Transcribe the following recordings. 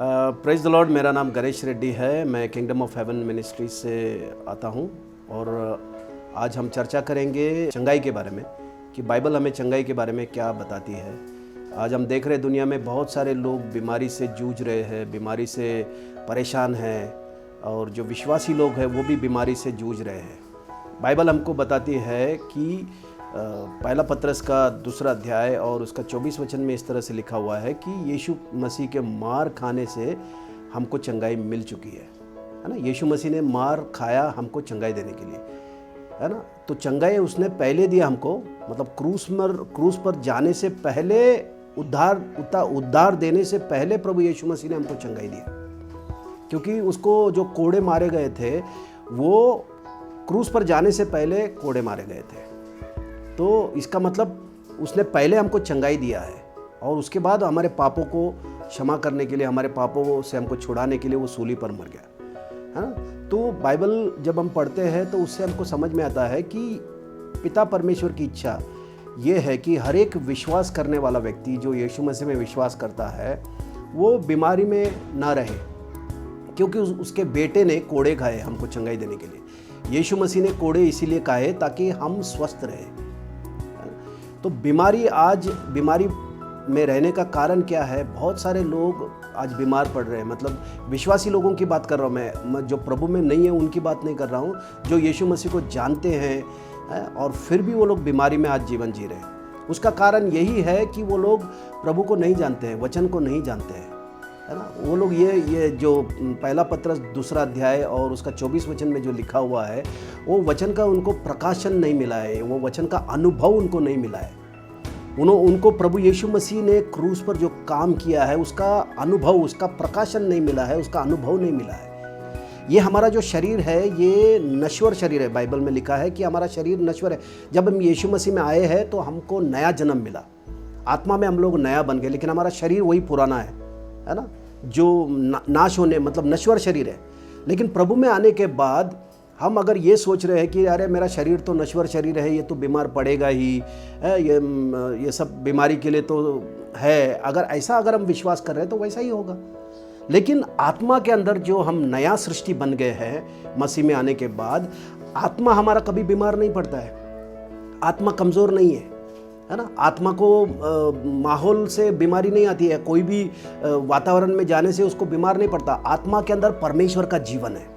Praise the Lord. मेरा नाम गणेश रेड्डी है। मैं किंगडम ऑफ हेवन मिनिस्ट्री से आता हूं और आज हम चर्चा करेंगे चंगाई के बारे में कि बाइबल हमें चंगाई के बारे में क्या बताती है। आज हम देख रहे हैं दुनिया में बहुत सारे लोग बीमारी से जूझ रहे हैं, बीमारी से परेशान हैं और जो विश्वासी लोग हैं वो भी बीमारी से जूझ रहे हैं। बाइबल हमको बताती है कि पहला पत्रस का 2 अध्याय और उसका 24 वचन में इस तरह से लिखा हुआ है कि यीशु मसीह के मार खाने से हमको चंगाई मिल चुकी है ना। यीशु मसीह ने मार खाया हमको चंगाई देने के लिए, है ना। तो चंगाई उसने पहले दिया हमको, मतलब क्रूस पर जाने से पहले, उद्धार देने से पहले प्रभु यीशु मसीह ने हमको चंगाई दिया, क्योंकि उसको जो कोड़े मारे गए थे वो क्रूस पर जाने से पहले कोड़े मारे गए थे। तो इसका मतलब उसने पहले हमको चंगाई दिया है और उसके बाद हमारे पापों को क्षमा करने के लिए, हमारे पापों से हमको छुड़ाने के लिए वो सूली पर मर गया, है ना। तो बाइबल जब हम पढ़ते हैं तो उससे हमको समझ में आता है कि पिता परमेश्वर की इच्छा ये है कि हर एक विश्वास करने वाला व्यक्ति जो यीशु मसीह में विश्वास करता है वो बीमारी में ना रहे, क्योंकि उसके बेटे ने कोड़े खाए हमको चंगाई देने के लिए। यीशु मसीह ने कोड़े इसीलिए खाए ताकि हम स्वस्थ रहें। तो बीमारी में रहने का कारण क्या है? बहुत सारे लोग आज बीमार पड़ रहे हैं। मतलब विश्वासी लोगों की बात कर रहा हूँ मैं, जो प्रभु में नहीं है उनकी बात नहीं कर रहा हूँ, जो यीशु मसीह को जानते हैं और फिर भी वो लोग बीमारी में आज जीवन जी रहे हैं। उसका कारण यही है कि वो लोग प्रभु को नहीं जानते हैं, वचन को नहीं जानते हैं, है ना। वो लोग ये जो पहला पत्रस 2 अध्याय और उसका 24 वचन में जो लिखा हुआ है वो वचन का उनको प्रकाशन नहीं मिला है, वो वचन का अनुभव उनको नहीं मिला है। उनको प्रभु यीशु मसीह ने क्रूस पर जो काम किया है उसका अनुभव, उसका प्रकाशन नहीं मिला है, उसका अनुभव नहीं मिला है। ये हमारा जो शरीर है ये नश्वर शरीर है। बाइबल में लिखा है कि हमारा शरीर नश्वर है। जब हम यीशु मसीह में आए हैं तो हमको नया जन्म मिला, आत्मा में हम लोग नया बन गए, लेकिन हमारा शरीर वही पुराना है ना, जो नाश होने मतलब नश्वर शरीर है। लेकिन प्रभु में आने के बाद हम अगर ये सोच रहे हैं कि अरे मेरा शरीर तो नश्वर शरीर है, ये तो बीमार पड़ेगा ही, ये सब बीमारी के लिए तो है, अगर हम विश्वास कर रहे हैं तो वैसा ही होगा। लेकिन आत्मा के अंदर जो हम नया सृष्टि बन गए हैं मसीह में आने के बाद, आत्मा हमारा कभी बीमार नहीं पड़ता है। आत्मा कमज़ोर नहीं है ना। आत्मा को माहौल से बीमारी नहीं आती है, कोई भी वातावरण में जाने से उसको बीमार नहीं पड़ता। आत्मा के अंदर परमेश्वर का जीवन है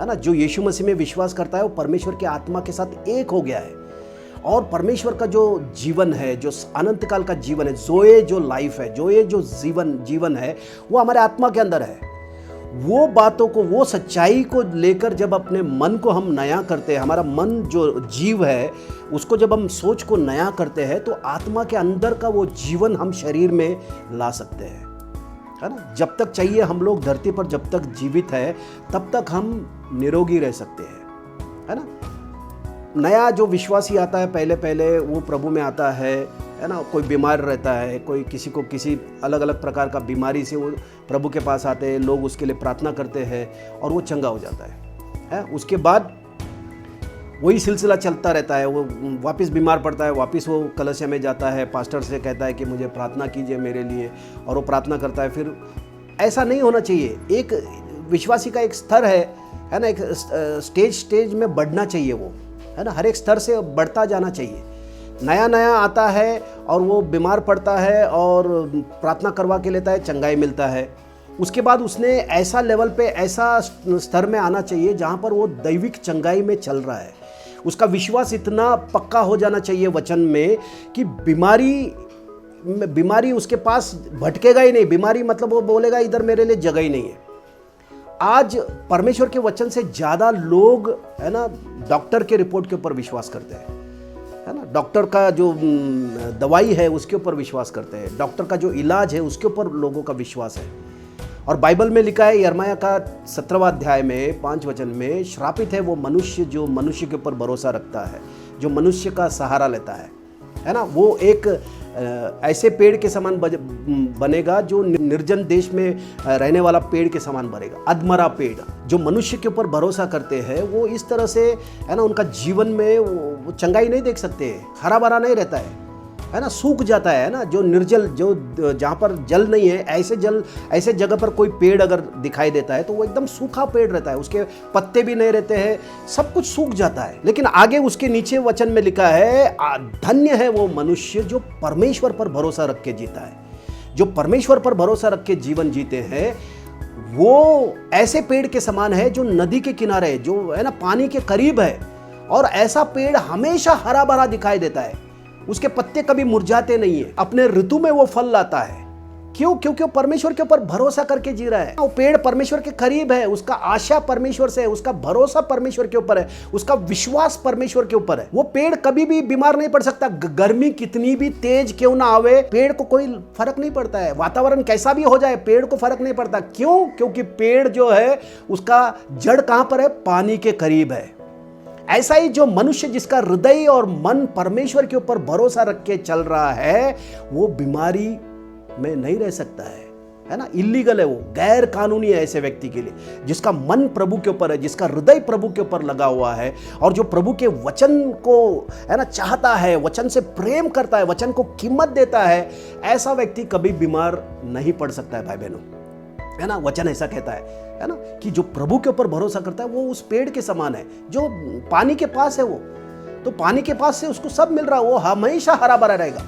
ना। जो यीशु मसीह में विश्वास करता है वो परमेश्वर के आत्मा के साथ एक हो गया है और परमेश्वर का जो जीवन है, जो अनंत काल का जीवन है, जोए जो लाइफ है, जोए जो जीवन है, वो हमारे आत्मा के अंदर है। वो बातों को, वो सच्चाई को लेकर जब अपने मन को हम नया करते हैं, हमारा मन जो जीव है उसको जब हम सोच को नया करते हैं तो आत्मा के अंदर का वो जीवन हम शरीर में ला सकते हैं, है ना। जब तक चाहिए हम लोग धरती पर जब तक जीवित है तब तक हम निरोगी रह सकते हैं, है ना। नया जो विश्वासी आता है पहले वो प्रभु में आता है ना। कोई बीमार रहता है, कोई किसी अलग अलग प्रकार का बीमारी से वो प्रभु के पास आते हैं, लोग उसके लिए प्रार्थना करते हैं और वो चंगा हो जाता है। उसके बाद वही सिलसिला चलता रहता है, वो वापस बीमार पड़ता है, वापस वो कलशे में जाता है, पास्टर से कहता है कि मुझे प्रार्थना कीजिए मेरे लिए, और वो प्रार्थना करता है। फिर ऐसा नहीं होना चाहिए। एक विश्वासी का एक स्तर है ना, एक स्टेज में बढ़ना चाहिए वो, है ना। हर एक स्तर से बढ़ता जाना चाहिए। नया आता है और वो बीमार पड़ता है और प्रार्थना करवा के लेता है, चंगाई मिलता है। उसके बाद उसने ऐसा लेवल पे, ऐसा स्तर में आना चाहिए जहाँ पर वो दैविक चंगाई में चल रहा है। उसका विश्वास इतना पक्का हो जाना चाहिए वचन में कि बीमारी उसके पास भटकेगा ही नहीं। बीमारी मतलब वो बोलेगा इधर मेरे लिए जगह ही नहीं है। आज परमेश्वर के वचन से ज़्यादा लोग, है ना, डॉक्टर के रिपोर्ट के ऊपर विश्वास करते हैं, है ना। डॉक्टर का जो दवाई है उसके ऊपर विश्वास करते हैं, डॉक्टर का जो इलाज है उसके ऊपर लोगों का विश्वास है। और बाइबल में लिखा है यिर्मयाह का 17वां अध्याय में 5 वचन में, श्रापित है वो मनुष्य जो मनुष्य के ऊपर भरोसा रखता है, जो मनुष्य का सहारा लेता है ना। वो एक ऐसे पेड़ के समान बनेगा जो निर्जन देश में रहने वाला पेड़ के समान बनेगा, अधमरा पेड़। जो मनुष्य के ऊपर भरोसा करते हैं वो इस तरह से, है ना, उनका जीवन में वो चंगाई नहीं देख सकते, हरा भरा नहीं रहता है। है ना, सूख जाता है ना, जो निर्जल, जो जहाँ पर जल नहीं है, ऐसे जगह पर कोई पेड़ अगर दिखाई देता है तो वो एकदम सूखा पेड़ रहता है, उसके पत्ते भी नहीं रहते हैं, सब कुछ सूख जाता है। लेकिन आगे उसके नीचे वचन में लिखा है, धन्य है वो मनुष्य जो परमेश्वर पर भरोसा रख के जीता है। जो परमेश्वर पर भरोसा रख के जीवन जीते हैं वो ऐसे पेड़ के समान है जो नदी के किनारे है, जो है ना पानी के करीब है, और ऐसा पेड़ हमेशा हरा भरा दिखाई देता है, उसके पत्ते कभी मुरझाते नहीं है, अपने ऋतु में वो फल लाता है। क्यों? क्योंकि वो परमेश्वर के ऊपर भरोसा करके जी रहा है। वो पेड़ परमेश्वर के करीब है, उसका आशा परमेश्वर से है, उसका भरोसा परमेश्वर के ऊपर है, उसका विश्वास परमेश्वर के ऊपर है। वो पेड़ कभी भी बीमार नहीं पड़ सकता, गर्मी कितनी भी तेज क्यों ना आवे, पेड़ को कोई फर्क नहीं पड़ता है, वातावरण कैसा भी हो जाए पेड़ को फर्क नहीं पड़ता। क्यों? क्योंकि पेड़ जो है उसका जड़ कहां पर है? पानी के करीब है। ऐसा ही जो मनुष्य जिसका हृदय और मन परमेश्वर के ऊपर भरोसा रख के चल रहा है वो बीमारी में नहीं रह सकता है ना। इलीगल है, वो गैर कानूनी है ऐसे व्यक्ति के लिए, जिसका मन प्रभु के ऊपर है, जिसका हृदय प्रभु के ऊपर लगा हुआ है और जो प्रभु के वचन को है ना चाहता है, वचन से प्रेम करता है, वचन को कीमत देता है, ऐसा व्यक्ति कभी बीमार नहीं पड़ सकता है भाई बहनों, है ना। वचन ऐसा कहता है ना, कि जो प्रभु के ऊपर भरोसा करता है वो उस पेड़ के समान है जो पानी के पास है। वो तो पानी के पास से उसको सब मिल रहा है, वो हमेशा हरा भरा रहेगा।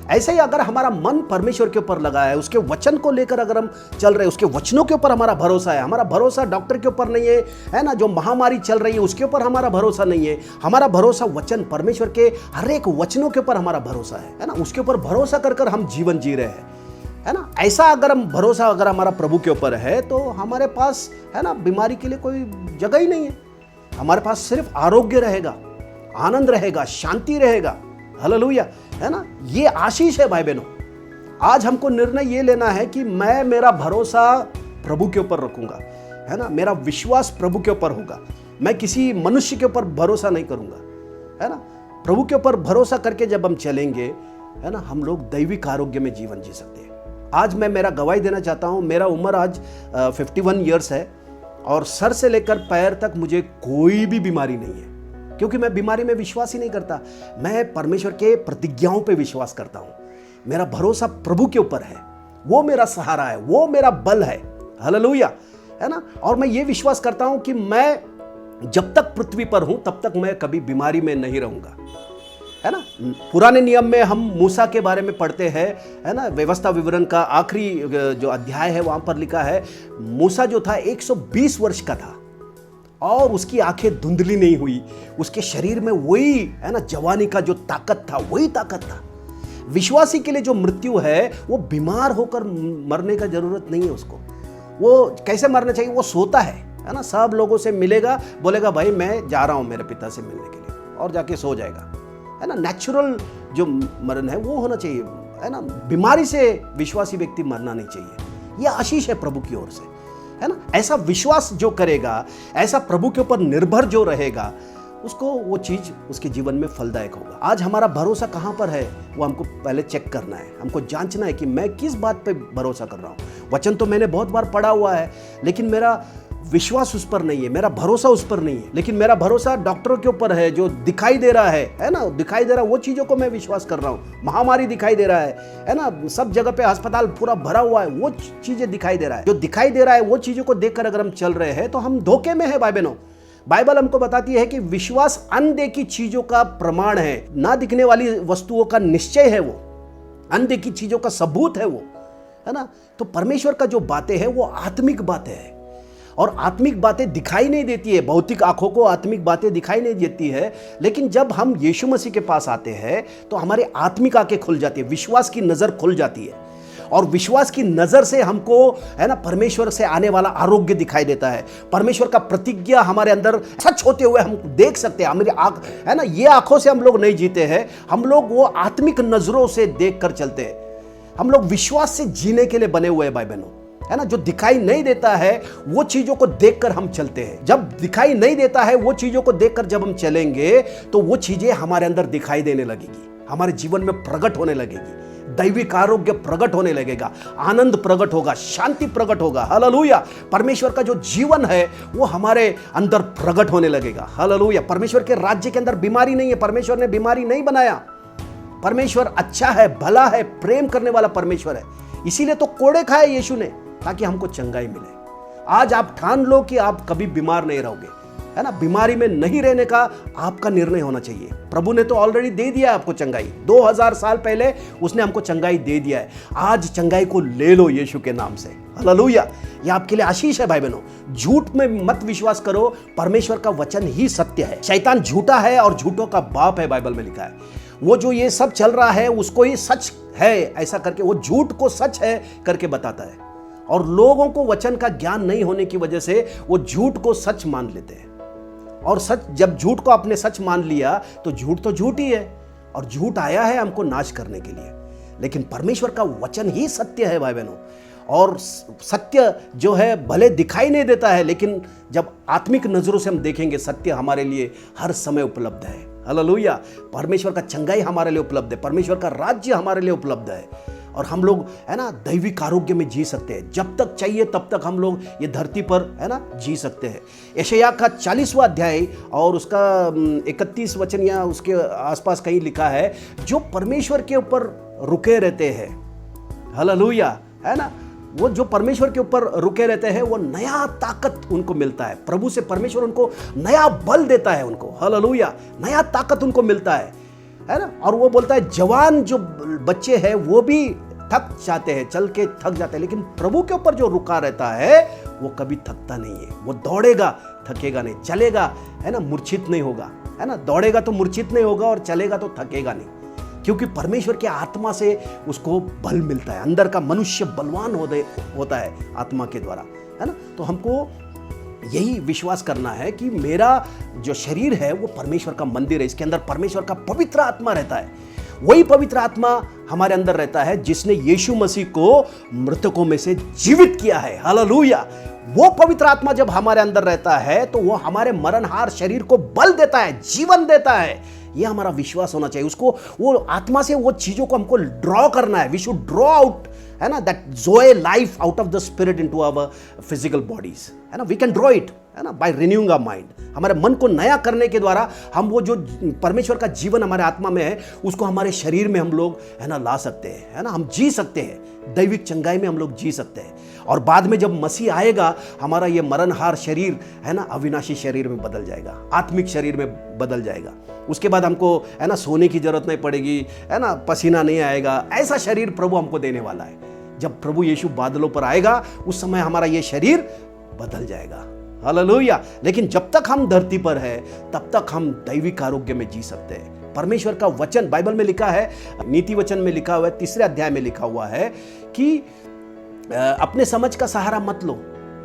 ऐसे ही अगर हमारा मन परमेश्वर के ऊपर लगा है, उसके वचन को लेकर अगर हम चल रहे हैं, उसके वचनों के ऊपर हमारा भरोसा है, हमारा भरोसा डॉक्टर के ऊपर नहीं है ना, जो महामारी चल रही है उसके ऊपर हमारा भरोसा नहीं है, हमारा भरोसा वचन परमेश्वर के हर एक वचनों के ऊपर हमारा भरोसा है ना। उसके ऊपर भरोसा कर हम जीवन जी रहे हैं, है ना। ऐसा अगर हम भरोसा अगर हमारा प्रभु के ऊपर है तो हमारे पास है ना बीमारी के लिए कोई जगह ही नहीं है। हमारे पास सिर्फ आरोग्य रहेगा, आनंद रहेगा, शांति रहेगा। हालेलुया, है ना। ये आशीष है भाई बहनों। आज हमको निर्णय ये लेना है कि मैं मेरा भरोसा प्रभु के ऊपर रखूंगा, है ना। मेरा विश्वास प्रभु के ऊपर होगा, मैं किसी मनुष्य के ऊपर भरोसा नहीं करूंगा, है ना। प्रभु के ऊपर भरोसा करके जब हम चलेंगे, है ना, हम लोग दैविक आरोग्य में जीवन जी सकते हैं। आज मैं मेरा गवाही देना चाहता हूँ। मेरा उम्र आज 51 ईयर्स है और सर से लेकर पैर तक मुझे कोई भी बीमारी नहीं है, क्योंकि मैं बीमारी में विश्वास ही नहीं करता। मैं परमेश्वर के प्रतिज्ञाओं पे विश्वास करता हूँ। मेरा भरोसा प्रभु के ऊपर है, वो मेरा सहारा है, वो मेरा बल है। हालेलुया, है ना। और मैं ये विश्वास करता हूँ कि मैं जब तक पृथ्वी पर हूँ तब तक मैं कभी बीमारी में नहीं रहूँगा, है ना। पुराने नियम में हम मूसा के बारे में पढ़ते हैं, है ना। व्यवस्था विवरण का आखिरी जो अध्याय है वहाँ पर लिखा है, मूसा जो था 120 वर्ष का था और उसकी आंखें धुंधली नहीं हुई, उसके शरीर में वही है ना जवानी का जो ताकत था, वही ताकत था। विश्वासी के लिए जो मृत्यु है वो बीमार होकर मरने का जरूरत नहीं है उसको। वो कैसे मरना चाहिए? वो सोता है ना, सब लोगों से मिलेगा, बोलेगा भाई मैं जा रहा हूं मेरे पिता से मिलने के लिए, और जाके सो जाएगा, है ना। नेचुरल जो मरण है वो होना चाहिए, है ना। बीमारी से विश्वासी व्यक्ति मरना नहीं चाहिए। यह आशीष है प्रभु की ओर से, है ना। ऐसा विश्वास जो करेगा, ऐसा प्रभु के ऊपर निर्भर जो रहेगा, उसको वो चीज उसके जीवन में फलदायक होगा। आज हमारा भरोसा कहां पर है वो हमको पहले चेक करना है, हमको जांचना है कि मैं किस बात पे भरोसा कर रहा हूं। वचन तो मैंने बहुत बार पढ़ा हुआ है, लेकिन मेरा विश्वास उस पर नहीं है, मेरा भरोसा उस पर नहीं है। लेकिन मेरा भरोसा डॉक्टरों के ऊपर है, जो दिखाई दे रहा है ना, दिखाई दे रहा है वो चीजों को मैं विश्वास कर रहा हूँ। महामारी दिखाई दे रहा है ना, सब जगह पे अस्पताल पूरा भरा हुआ है, वो चीजें दिखाई दे रहा है। जो दिखाई दे रहा है वो चीजों को देखकर अगर हम चल रहे हैं तो हम धोखे में है भाई बहनों। बाइबल हमको बताती है कि विश्वास अनदेखी चीजों का प्रमाण है, ना दिखने वाली वस्तुओं का निश्चय है, वो अनदेखी चीजों का सबूत है वो, है ना। तो परमेश्वर का जो बातें हैं वो आत्मिक बातें हैं, और आत्मिक बातें दिखाई नहीं देती है, भौतिक आंखों को आत्मिक बातें दिखाई नहीं देती है। लेकिन जब हम यीशु मसीह के पास आते हैं तो हमारे आत्मिक आंखें खुल जाती है, विश्वास की नजर खुल जाती है, और विश्वास की नजर से हमको है ना परमेश्वर से आने वाला आरोग्य दिखाई देता है। परमेश्वर का प्रतिज्ञा हमारे अंदर सच होते हुए हम देख सकते हैं। हमारी आंख है ना, ये आंखों से हम लोग नहीं जीते हैं, हम लोग वो आत्मिक नजरों से देख कर चलते हैं। हम लोग विश्वास से जीने के लिए बने हुए हैं भाई बहनों, है ना। जो दिखाई नहीं देता है वो चीजों को देखकर हम चलते हैं। जब दिखाई नहीं देता है वो चीजों को देखकर जब हम चलेंगे तो वो चीजें हमारे अंदर दिखाई देने लगेगी, हमारे जीवन में प्रकट होने लगेगी, दैविक आरोग्य प्रकट होने लगेगा, आनंद प्रकट होगा, शांति प्रकट होगा। हालेलुया। परमेश्वर का जो जीवन है वो हमारे अंदर प्रकट होने लगेगा। हालेलुया। परमेश्वर के राज्य के अंदर बीमारी नहीं है, परमेश्वर ने बीमारी नहीं बनाया, परमेश्वर अच्छा है, भला है, प्रेम करने वाला परमेश्वर है। इसीलिए तो कोड़े खाए यीशु ने, ताकि हमको चंगाई मिले। आज आप ठान लो कि आप कभी बीमार नहीं रहोगे, है ना। बीमारी में नहीं रहने का आपका निर्णय होना चाहिए। प्रभु ने तो ऑलरेडी दे दिया आपको चंगाई, 2000 साल पहले उसने हमको चंगाई दे दिया है। आज चंगाई को ले लो यीशु के नाम से। हालेलुया, ये आपके लिए आशीष है भाई बहनों। झूठ में मत विश्वास करो, परमेश्वर का वचन ही सत्य है। शैतान झूठा है और झूठों का बाप है, बाइबल में लिखा है। वो जो ये सब चल रहा है उसको ही सच है ऐसा करके, वो झूठ को सच है करके बताता है। और लोगों को वचन का ज्ञान नहीं होने की वजह से वो झूठ को सच मान लेते हैं। और सच, जब झूठ को आपने सच मान लिया तो झूठ तो झूठ ही है, और झूठ आया है हमको नाश करने के लिए। लेकिन परमेश्वर का वचन ही सत्य है भाई बहनों। और सत्य जो है भले दिखाई नहीं देता है, लेकिन जब आत्मिक नजरों से हम देखेंगे, सत्य हमारे लिए हर समय उपलब्ध है। हालेलुया, परमेश्वर का चंगाई हमारे लिए उपलब्ध है, परमेश्वर का राज्य हमारे लिए उपलब्ध है। और हम लोग, है ना, दैविक आरोग्य में जी सकते हैं। जब तक चाहिए तब तक हम लोग ये धरती पर, है ना, जी सकते हैं। यशायाह का 40वां अध्याय और उसका 31 वचन या उसके आसपास कहीं लिखा है, जो परमेश्वर के ऊपर रुके रहते हैं, हालेलुया, है ना, वो जो परमेश्वर के ऊपर रुके रहते हैं वो नया ताकत उनको मिलता है। प्रभु से परमेश्वर उनको नया बल देता है, उनको, हालेलुया, नया ताकत उनको मिलता है ना। और वो बोलता है, जवान जो बच्चे हैं वो भी थक जाते हैं, चल के थक जाते हैं, लेकिन प्रभु के ऊपर जो रुका रहता है वो कभी थकता नहीं है। वो दौड़ेगा, थकेगा नहीं, चलेगा, है ना, मूर्छित नहीं होगा, है ना। दौड़ेगा तो मूर्छित नहीं होगा और चलेगा तो थकेगा नहीं, क्योंकि परमेश्वर के आत्मा से उसको बल मिलता है। अंदर का मनुष्य बलवान होता है आत्मा के द्वारा, है ना। तो हमको यही विश्वास करना है कि मेरा जो शरीर है वो परमेश्वर का मंदिर है, इसके अंदर परमेश्वर का पवित्र आत्मा रहता है। वही पवित्र आत्मा हमारे अंदर रहता है जिसने यीशु मसीह को मृतकों में से जीवित किया है। हालेलुया, वो पवित्र आत्मा जब हमारे अंदर रहता है तो वो हमारे मरणहार शरीर को बल देता है, जीवन देता है। ये हमारा विश्वास होना चाहिए। उसको, वो आत्मा से वो चीजों को हमको ड्रॉ करना है। वी शुड ड्रॉ आउट, है ना, that joy life out of the spirit into our physical bodies, है ना। वी कैन ड्रॉ इट, है ना, बाय रिन्यूइंग आवर माइंड। हमारे मन को नया करने के द्वारा हम वो जो परमेश्वर का जीवन हमारे आत्मा में है उसको हमारे शरीर में हम लोग, है ना, ला सकते हैं, है ना। हम जी सकते हैं, दैविक चंगाई में हम लोग जी सकते हैं। और बाद में जब मसीह आएगा, हमारा ये मरणहार शरीर, है ना, अविनाशी शरीर में बदल जाएगा, आत्मिक शरीर में बदल जाएगा। उसके बाद हमको, है ना, सोने की जरूरत नहीं पड़ेगी, है ना, पसीना नहीं आएगा। ऐसा शरीर प्रभु हमको देने वाला है। जब प्रभु यीशु बादलों पर आएगा उस समय हमारा ये शरीर बदल जाएगा। हालेलुया। लेकिन जब तक हम धरती पर है तब तक हम दैविक आरोग्य में जी सकते हैं। परमेश्वर का वचन बाइबल में लिखा है, नीति वचन में लिखा हुआ है, 3 अध्याय में लिखा हुआ है कि अपने समझ का सहारा मत लो,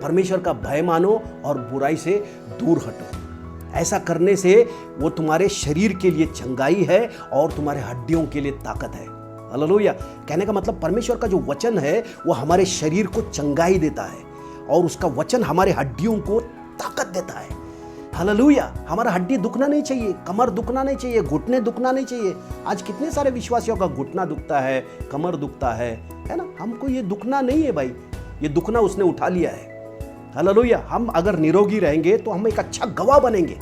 परमेश्वर का भय मानो और बुराई से दूर हटो। ऐसा करने से वो तुम्हारे शरीर के लिए चंगाई है और तुम्हारे हड्डियों के लिए ताकत है। हालेलुया। कहने का मतलब परमेश्वर का जो वचन है वो हमारे शरीर को चंगाई देता है और उसका वचन हमारे हड्डियों को ताकत देता है। हालेलुया। हमारा हड्डी दुखना नहीं चाहिए, कमर दुखना नहीं चाहिए, घुटने दुखना नहीं चाहिए। आज कितने सारे विश्वासियों का घुटना दुखता है, कमर दुखता है ना। हमको ये दुखना नहीं है भाई, ये दुखना उसने उठा लिया है। हालेलुया। हम अगर निरोगी रहेंगे तो हम एक अच्छा गवाह बनेंगे।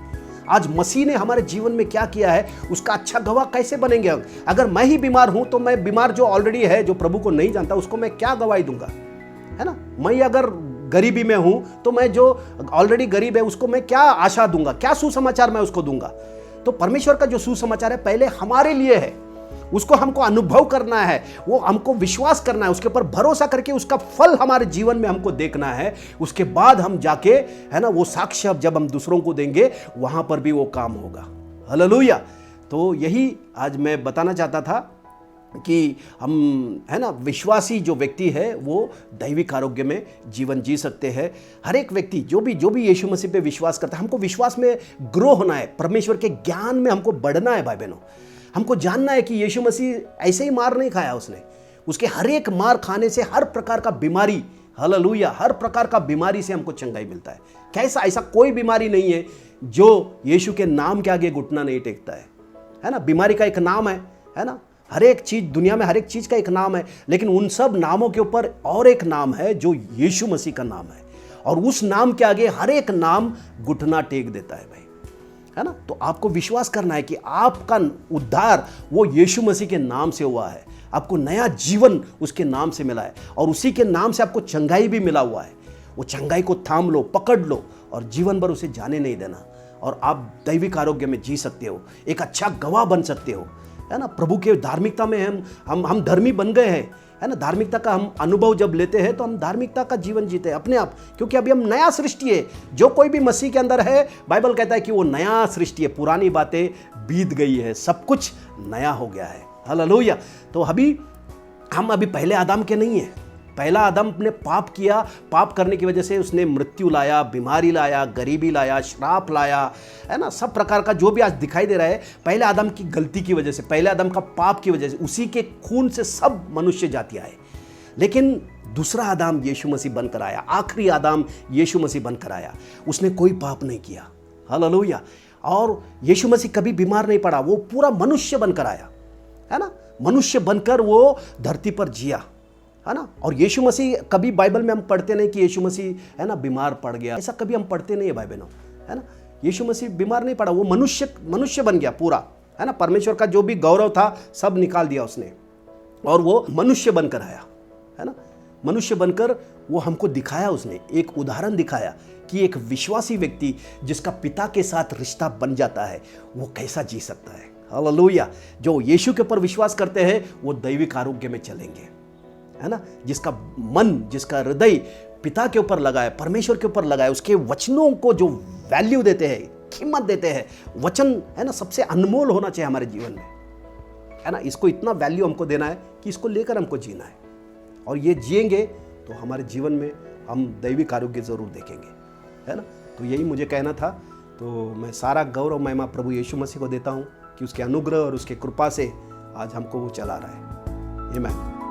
आज मसीह ने हमारे जीवन में क्या किया है उसका अच्छा गवाह कैसे बनेंगे। अगर मैं ही बीमार हूं तो मैं बीमार जो ऑलरेडी है, जो प्रभु को नहीं जानता, उसको मैं क्या गवाही दूंगा, है ना। मैं अगर गरीबी में हूं तो मैं जो ऑलरेडी गरीब है उसको मैं क्या आशा दूंगा, क्या सुसमाचार मैं उसको दूंगा। तो परमेश्वर का जो सुसमाचार है पहले हमारे लिए है, उसको हमको अनुभव करना है, वो हमको विश्वास करना है, उसके ऊपर भरोसा करके उसका फल हमारे जीवन में हमको देखना है। उसके बाद हम जाके, है ना, वो साक्ष्य जब हम दूसरों को देंगे वहां पर भी वो काम होगा। हालेलुया। तो यही आज मैं बताना चाहता था कि हम, है ना, विश्वासी जो व्यक्ति है वो दैविक आरोग्य में जीवन जी सकते हैं। हर एक व्यक्ति जो भी यीशु मसीह पे विश्वास करता है, हमको विश्वास में ग्रो होना है, परमेश्वर के ज्ञान में हमको बढ़ना है भाई बहनों। हमको जानना है कि यीशु मसीह ऐसे ही मार नहीं खाया, उसने उसके हर एक मार खाने से हर प्रकार का बीमारी, हालेलुया, हर प्रकार का बीमारी से हमको चंगाई मिलता है। कैसा, ऐसा कोई बीमारी नहीं है जो यीशु के नाम के आगे घुटना नहीं टेकता है ना। बीमारी का एक नाम है ना। हर एक चीज दुनिया में, हर एक चीज का एक नाम है, लेकिन उन सब नामों के ऊपर और एक नाम है जो यीशु मसीह का नाम है, और उस नाम के आगे हर एक नाम घुटना टेक देता है भाई। है ना। तो आपको विश्वास करना है कि आपका उद्धार वो यीशु मसीह के नाम से हुआ है, आपको नया जीवन उसके नाम से मिला है और उसी के नाम से आपको चंगाई भी मिला हुआ है। वो चंगाई को थाम लो, पकड़ लो और जीवन भर उसे जाने नहीं देना और आप दैविक आरोग्य में जी सकते हो, एक अच्छा गवाह बन सकते हो, है ना। प्रभु के धार्मिकता में हम धर्मी बन गए हैं, है ना। धार्मिकता का हम अनुभव जब लेते हैं तो हम धार्मिकता का जीवन जीते हैं अपने आप, क्योंकि अभी हम नया सृष्टि है। जो कोई भी मसीह के अंदर है, बाइबल कहता है कि वो नया सृष्टि है, पुरानी बातें बीत गई है, सब कुछ नया हो गया है। हालेलुया। तो हम अभी पहले आदम के नहीं है। पहला आदम ने पाप किया, पाप करने की वजह से उसने मृत्यु लाया, बीमारी लाया, गरीबी लाया, श्राप लाया, है ना। सब प्रकार का जो भी आज दिखाई दे रहा है, पहले आदम की गलती की वजह से, पहले आदम का पाप की वजह से, उसी के खून से सब मनुष्य जाति आए। लेकिन दूसरा आदम यीशु मसीह बनकर आया, आखिरी आदम यीशु मसीह बनकर आया। उसने कोई पाप नहीं किया। हालेलुया। और यीशु मसीह कभी बीमार नहीं पड़ा, वो पूरा मनुष्य बनकर आया, है ना। मनुष्य बनकर वो धरती पर जिया, है ना। और यीशु मसीह कभी बाइबल में हम पढ़ते नहीं कि यीशु मसीह, है ना, बीमार पड़ गया, ऐसा कभी हम पढ़ते नहीं है बाइबल में, है ना। यीशु मसीह बीमार नहीं पड़ा, वो मनुष्य बन गया पूरा, है ना। परमेश्वर का जो भी गौरव था सब निकाल दिया उसने और वो मनुष्य बनकर आया, है ना। मनुष्य बनकर वो हमको दिखाया, उसने एक उदाहरण दिखाया कि एक विश्वासी व्यक्ति जिसका पिता के साथ रिश्ता बन जाता है वो कैसा जी सकता है। हालेलुया। जो यीशु के ऊपर विश्वास करते हैं वो दैविक आरोग्य में चलेंगे, है ना। जिसका मन, जिसका हृदय पिता के ऊपर लगा है, परमेश्वर के ऊपर लगा है, उसके वचनों को जो वैल्यू देते हैं, कीमत देते हैं, वचन, है ना, सबसे अनमोल होना चाहिए हमारे जीवन में, है ना। इसको इतना वैल्यू हमको देना है कि इसको लेकर हमको जीना है और ये जिएंगे तो हमारे जीवन में हम दैविक आरोग्य जरूर देखेंगे, है ना। तो यही मुझे कहना था। तो मैं सारा गौरव महिमा प्रभु यीशु मसीह को देता हूँ कि उसके अनुग्रह और उसके कृपा से आज हमको वो चला रहा है। आमीन।